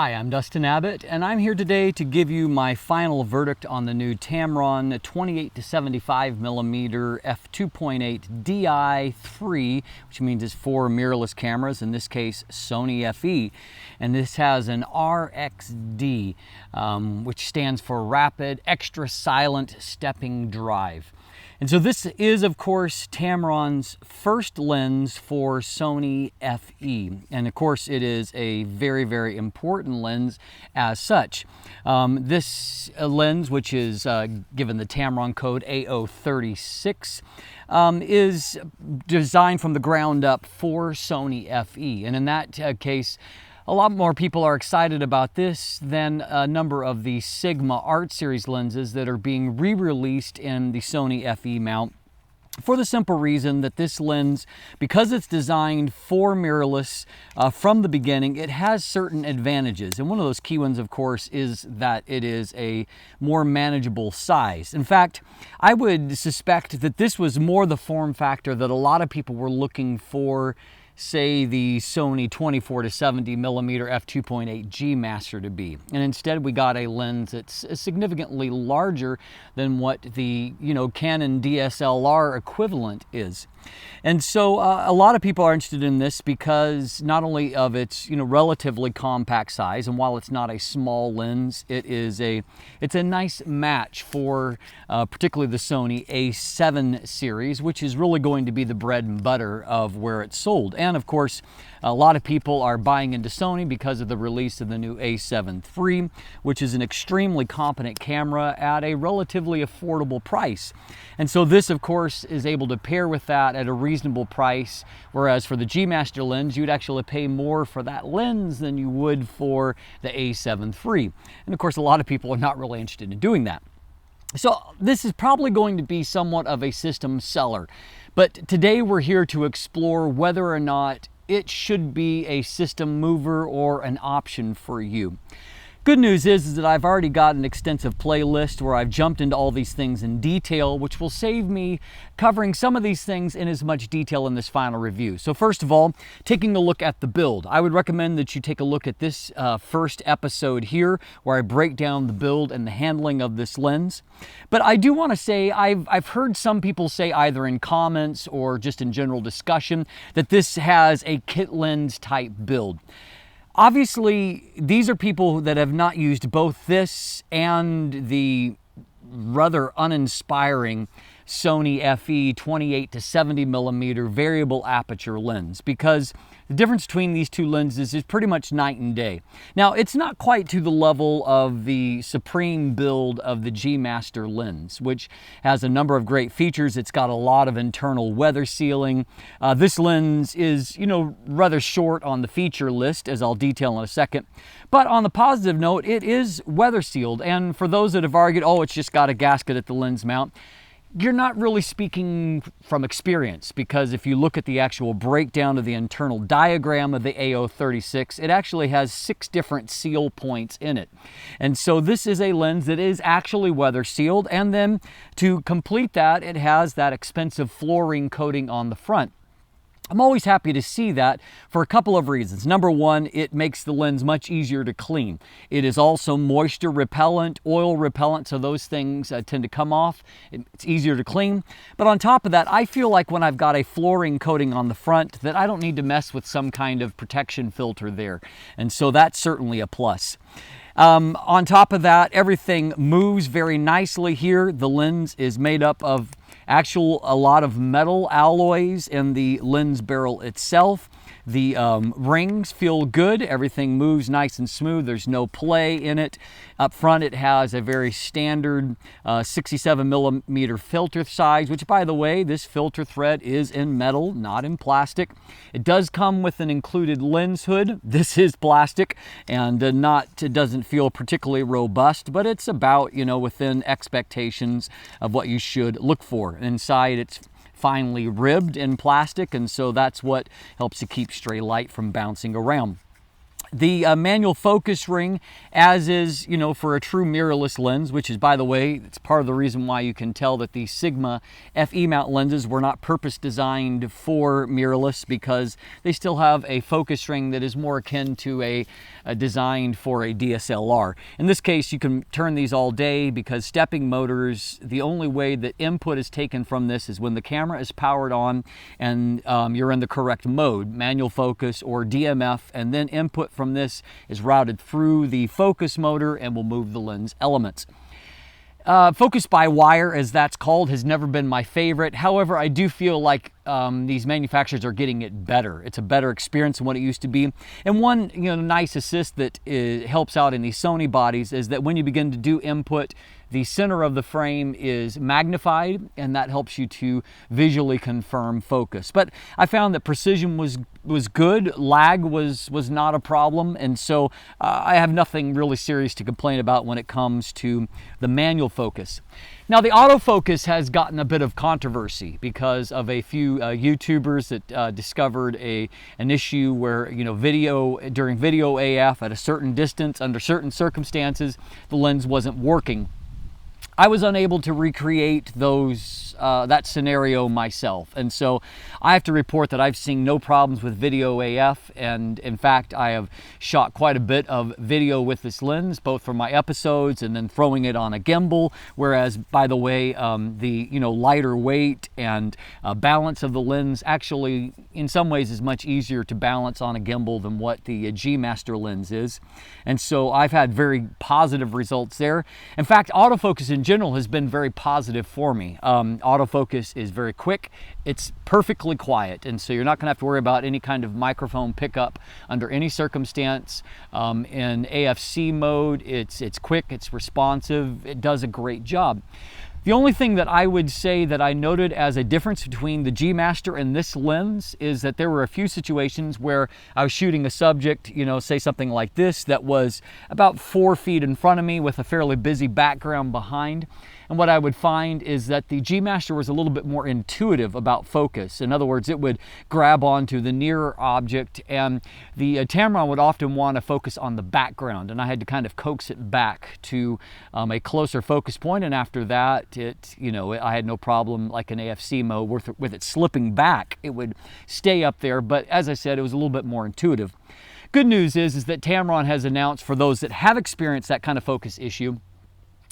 Hi, I'm Dustin Abbott, and I'm here today to give you my final verdict on the new Tamron 28-75mm f2.8 Di3, which means it's 4 mirrorless cameras, in this case Sony FE. And this has an RXD, which stands for Rapid Extra Silent Stepping Drive. And so this is, of course, Tamron's first lens for Sony FE. And of course, it is a very, very important lens as such. This lens, which is given the Tamron code A036, is designed from the ground up for Sony FE. And in that case, a lot more people are excited about this than a number of the Sigma Art Series lenses that are being re-released in the Sony FE mount, for the simple reason that this lens, because it's designed for mirrorless from the beginning, it has certain advantages. And one of those key ones, of course, is that it is a more manageable size. In fact, I would suspect that this was more the form factor that a lot of people were looking for, say, the Sony 24-70mm f2.8 G Master to be. And instead we got a lens that's significantly larger than what the, Canon DSLR equivalent is. And so a lot of people are interested in this because not only of its, relatively compact size, and while it's not a small lens, it's a nice match for particularly the Sony A7 series, which is really going to be the bread and butter of where it's sold. And of course, a lot of people are buying into Sony because of the release of the new A7 III, which is an extremely competent camera at a relatively affordable price. And so this, of course, is able to pair with that at a reasonable price, whereas for the G Master lens, you'd actually pay more for that lens than you would for the A7 III. And of course, a lot of people are not really interested in doing that. So this is probably going to be somewhat of a system seller. But today we're here to explore whether or not it should be a system mover or an option for you. Good news is that I've already got an extensive playlist where I've jumped into all these things in detail, which will save me covering some of these things in as much detail in this final review. So first of all, taking a look at the build. I would recommend that you take a look at this first episode here, where I break down the build and the handling of this lens. But I do want to say, I've heard some people say, either in comments or just in general discussion, that this has a kit lens type build. Obviously, these are people that have not used both this and the rather uninspiring Sony FE 28-70mm variable aperture lens, because the difference between these two lenses is pretty much night and day. Now, it's not quite to the level of the supreme build of the G Master lens, which has a number of great features. It's got a lot of internal weather sealing. This lens is, rather short on the feature list, as I'll detail in a second. But on the positive note, it is weather sealed. And for those that have argued, oh, it's just got a gasket at the lens mount, you're not really speaking from experience, because if you look at the actual breakdown of the internal diagram of the A036, it actually has 6 different seal points in it. And so this is a lens that is actually weather sealed, and then to complete that, it has that expensive fluorine coating on the front. I'm always happy to see that for a couple of reasons. Number one, it makes the lens much easier to clean. It is also moisture repellent, oil repellent, so those things tend to come off. It's easier to clean. But on top of that, I feel like when I've got a fluorine coating on the front, that I don't need to mess with some kind of protection filter there. And so that's certainly a plus. On top of that, everything moves very nicely here. The lens is made up of a lot of metal alloys in the lens barrel itself. The rings feel good. Everything moves nice and smooth. There's no play in it. Up front, it has a very standard 67mm filter size, which, by the way, this filter thread is in metal, not in plastic. It does come with an included lens hood. This is plastic, and it doesn't feel particularly robust, but it's about, within expectations of what you should look for. Inside, it's finely ribbed in plastic, and so that's what helps to keep stray light from bouncing around. The manual focus ring, as is, for a true mirrorless lens, which is, by the way, it's part of the reason why you can tell that the Sigma FE mount lenses were not purpose designed for mirrorless, because they still have a focus ring that is more akin to a designed for a DSLR. In this case, you can turn these all day, because stepping motors, the only way that input is taken from this is when the camera is powered on and you're in the correct mode, manual focus or DMF, and then input from this is routed through the focus motor and will move the lens elements. Focus by wire, as that's called, has never been my favorite. However, I do feel like these manufacturers are getting it better. It's a better experience than what it used to be. And one nice assist that helps out in these Sony bodies is that when you begin to do input, the center of the frame is magnified, and that helps you to visually confirm focus. But I found that precision was good, lag was not a problem, and so I have nothing really serious to complain about when it comes to the manual focus. Now, the autofocus has gotten a bit of controversy because of a few YouTubers that discovered an issue where, during video AF at a certain distance, under certain circumstances, the lens wasn't working. I was unable to recreate that scenario myself, and so I have to report that I've seen no problems with video AF, and in fact I have shot quite a bit of video with this lens, both for my episodes and then throwing it on a gimbal, whereas, by the way, the lighter weight and balance of the lens actually in some ways is much easier to balance on a gimbal than what the G Master lens is, and so I've had very positive results there. In fact, autofocus in general has been very positive for me. Autofocus is very quick, it's perfectly quiet, and so you're not going to have to worry about any kind of microphone pickup under any circumstance. In AFC mode, it's quick, it's responsive, it does a great job. The only thing that I would say that I noted as a difference between the G Master and this lens is that there were a few situations where I was shooting a subject, say something like this, that was about 4 feet in front of me with a fairly busy background behind. And what I would find is that the G Master was a little bit more intuitive about focus. In other words, it would grab onto the nearer object, and the Tamron would often want to focus on the background, and I had to kind of coax it back to a closer focus point, and after that, I had no problem, like in AFC mode, with it slipping back. It would stay up there, but as I said, it was a little bit more intuitive. Good news is that Tamron has announced, for those that have experienced that kind of focus issue,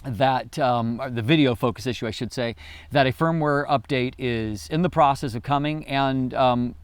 that the video focus issue, I should say, that a firmware update is in the process of coming, and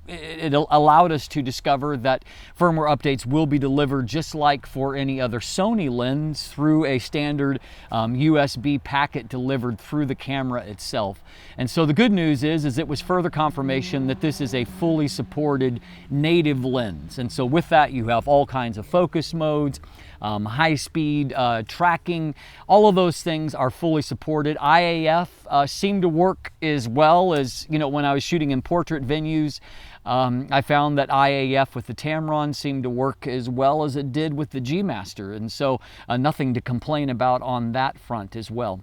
it allowed us to discover that firmware updates will be delivered just like for any other Sony lens through a standard USB packet delivered through the camera itself. And so the good news is it was further confirmation that this is a fully supported native lens. And so with that, you have all kinds of focus modes, high-speed tracking, all of those things are fully supported. IAF seemed to work as well as, when I was shooting in portrait venues. I found that IAF with the Tamron seemed to work as well as it did with the G Master, and so nothing to complain about on that front as well.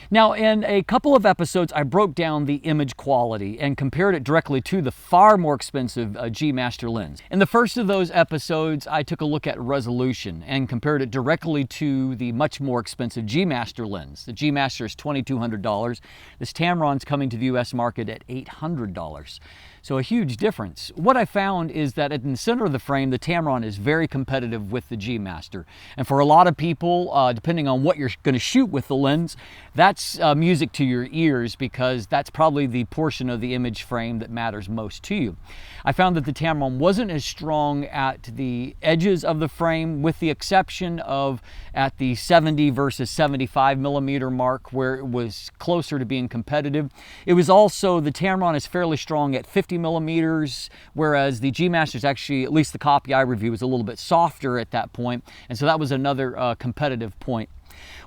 Now, in a couple of episodes, I broke down the image quality and compared it directly to the far more expensive G Master lens. In the first of those episodes, I took a look at resolution and compared it directly to the much more expensive G Master lens. The G Master is $2,200. This Tamron's coming to the US market at $800. So a huge difference. What I found is that in the center of the frame, the Tamron is very competitive with the G Master. And for a lot of people, depending on what you're going to shoot with the lens, that's music to your ears, because that's probably the portion of the image frame that matters most to you. I found that the Tamron wasn't as strong at the edges of the frame, with the exception of at the 70 versus 75 millimeter mark, where it was closer to being competitive. It was also, the Tamron is fairly strong at 50 millimeters, whereas the G Master is actually, at least the copy I review, was a little bit softer at that point, and so that was another competitive point.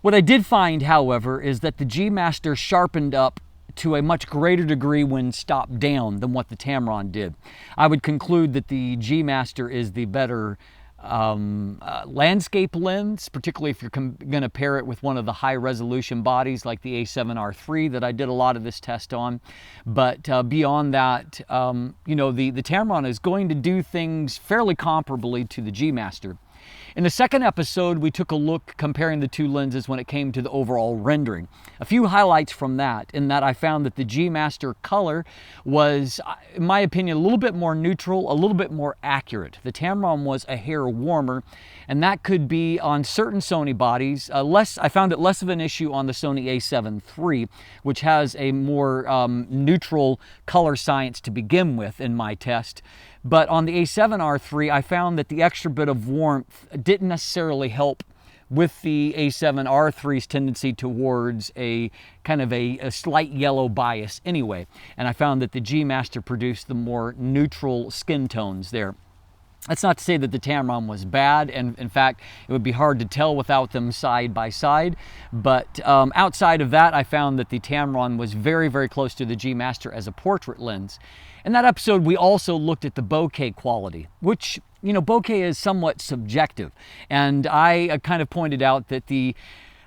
What I did find, however, is that the G Master sharpened up to a much greater degree when stopped down than what the Tamron did. I would conclude that the G Master is the better landscape lens, particularly if you're going to pair it with one of the high resolution bodies like the A7R3 that I did a lot of this test on. But beyond that, you know, the Tamron is going to do things fairly comparably to the G Master. In the second episode, we took a look comparing the two lenses when it came to the overall rendering. A few highlights from that, in that I found that the G Master color was, in my opinion, a little bit more neutral, a little bit more accurate. The Tamron was a hair warmer, and that could be on certain Sony bodies. I found it less of an issue on the Sony A7 III, which has a more neutral color science to begin with in my test. But on the A7R3, I found that the extra bit of warmth didn't necessarily help with the A7R3's tendency towards a kind of a slight yellow bias anyway. And I found that the G Master produced the more neutral skin tones there. That's not to say that the Tamron was bad, and in fact, it would be hard to tell without them side by side. But outside of that, I found that the Tamron was very, very close to the G Master as a portrait lens. In that episode, we also looked at the bokeh quality, which, you know, bokeh is somewhat subjective. And I kind of pointed out that the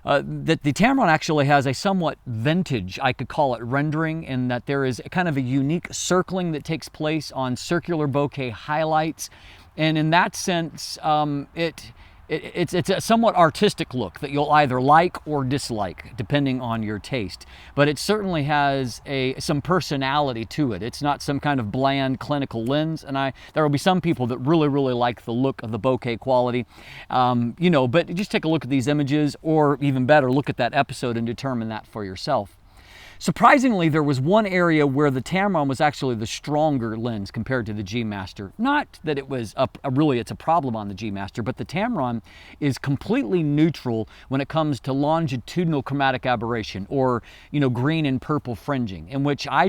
Tamron actually has a somewhat vintage, I could call it, rendering, in that there is kind of a unique circling that takes place on circular bokeh highlights. And in that sense, it's a somewhat artistic look that you'll either like or dislike, depending on your taste. But it certainly has some personality to it. It's not some kind of bland clinical lens, and there will be some people that really, really like the look of the bokeh quality. You know, but just take a look at these images, or even better, look at that episode and determine that for yourself. Surprisingly, there was one area where the Tamron was actually the stronger lens compared to the G Master. Not that it was it's a problem on the G Master, but the Tamron is completely neutral when it comes to longitudinal chromatic aberration, or, you know, green and purple fringing, in which I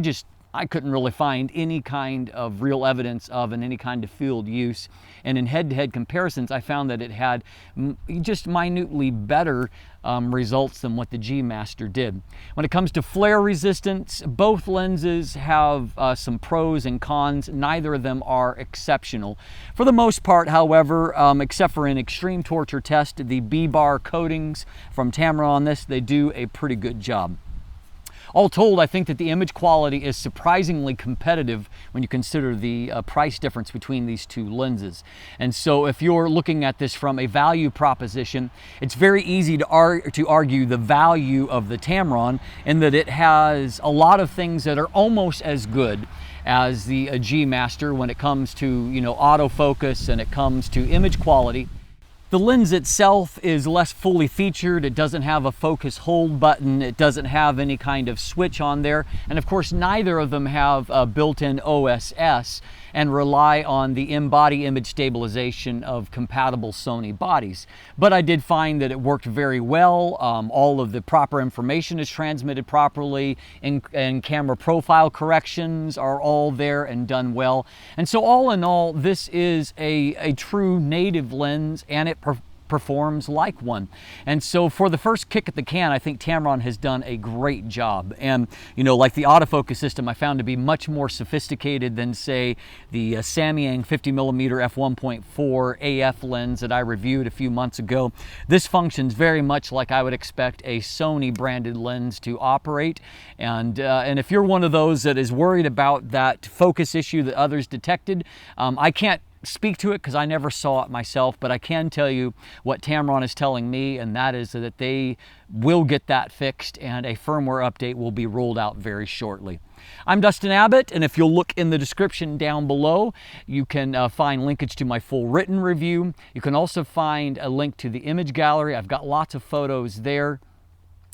couldn't really find any kind of real evidence of in any kind of field use. And in head-to-head comparisons, I found that it had just minutely better results than what the G Master did. When it comes to flare resistance, both lenses have some pros and cons. Neither of them are exceptional. For the most part, however, except for in extreme torture test, the B-bar coatings from Tamron on this, they do a pretty good job. All told, I think that the image quality is surprisingly competitive when you consider the price difference between these two lenses. And so if you're looking at this from a value proposition, it's very easy to argue the value of the Tamron, in that it has a lot of things that are almost as good as the G Master when it comes to, you know, autofocus, and it comes to image quality. The lens itself is less fully featured. It doesn't have a focus hold button. It doesn't have any kind of switch on there. And of course, neither of them have a built-in OSS and rely on the in-body image stabilization of compatible Sony bodies. But I did find that it worked very well. All of the proper information is transmitted properly, and camera profile corrections are all there and done well. And so all in all, this is a true native lens, and it performs like one. And so for the first kick at the can, I think Tamron has done a great job. And, you know, like the autofocus system, I found to be much more sophisticated than, say, the Samyang 50mm f1.4 AF lens that I reviewed a few months ago. This functions very much like I would expect a Sony branded lens to operate. And if you're one of those that is worried about that focus issue that others detected, I can't speak to it because I never saw it myself, but I can tell you what Tamron is telling me, and that is that they will get that fixed, and a firmware update will be rolled out very shortly. I'm Dustin Abbott, and if you'll look in the description down below, you can find linkage to my full written review. You can also find a link to the image gallery. I've got lots of photos there.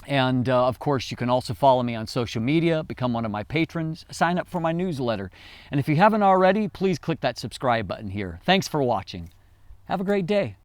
And of course, you can also follow me on social media, become one of my patrons, sign up for my newsletter. And if you haven't already, please click that subscribe button here. Thanks for watching. Have a great day.